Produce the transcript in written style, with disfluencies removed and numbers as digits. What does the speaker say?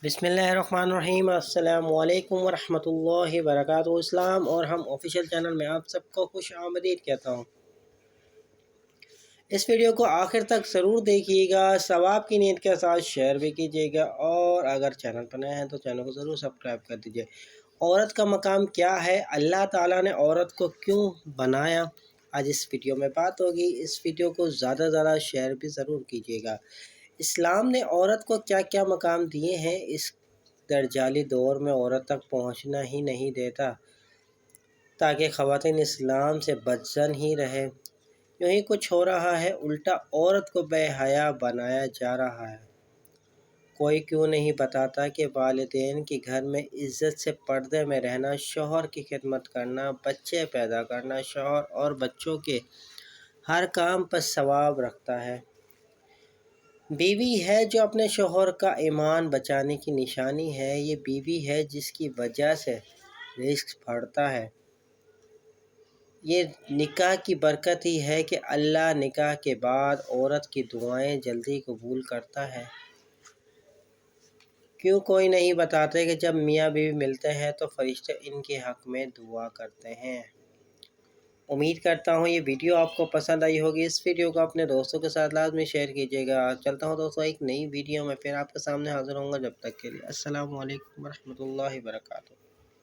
بسم اللہ الرحمن الرحیم۔ السلام علیکم ورحمۃ اللہ وبرکاتہ۔ اسلام اور ہم آفیشیل چینل میں آپ سب کو خوش آمدید کہتا ہوں۔ اس ویڈیو کو آخر تک ضرور دیکھیے گا، ثواب کی نیت کے ساتھ شیئر بھی کیجیے گا، اور اگر چینل پر نئے ہیں تو چینل کو ضرور سبسکرائب کر دیجیے۔ عورت کا مقام کیا ہے؟ اللہ تعالیٰ نے عورت کو کیوں بنایا؟ آج اس ویڈیو میں بات ہوگی۔ اس ویڈیو کو زیادہ سے زیادہ شیئر بھی ضرور کیجیے گا۔ اسلام نے عورت کو کیا کیا مقام دیے ہیں؟ اس درجالی دور میں عورت تک پہنچنا ہی نہیں دیتا تاکہ خواتین اسلام سے بدزن ہی رہے۔ یوں ہی کچھ ہو رہا ہے، الٹا عورت کو بے حیا بنایا جا رہا ہے۔ کوئی کیوں نہیں بتاتا کہ والدین کے گھر میں عزت سے پردے میں رہنا، شوہر کی خدمت کرنا، بچے پیدا کرنا، شوہر اور بچوں کے ہر کام پر ثواب رکھتا ہے۔ بیوی ہے جو اپنے شوہر کا ایمان بچانے کی نشانی ہے۔ یہ بیوی ہے جس کی وجہ سے رزق بڑھتا ہے۔ یہ نکاح کی برکت ہی ہے کہ اللہ نکاح کے بعد عورت کی دعائیں جلدی قبول کرتا ہے۔ کیوں کوئی نہیں بتاتے کہ جب میاں بیوی ملتے ہیں تو فرشتے ان کے حق میں دعا کرتے ہیں۔ امید کرتا ہوں یہ ویڈیو آپ کو پسند آئی ہوگی۔ اس ویڈیو کو اپنے دوستوں کے ساتھ لازمی شیئر کیجیے گا۔ چلتا ہوں دوستوں، ایک نئی ویڈیو میں پھر آپ کے سامنے حاضر ہوں گا۔ جب تک کے لیے السلام علیکم ورحمۃ اللہ وبرکاتہ۔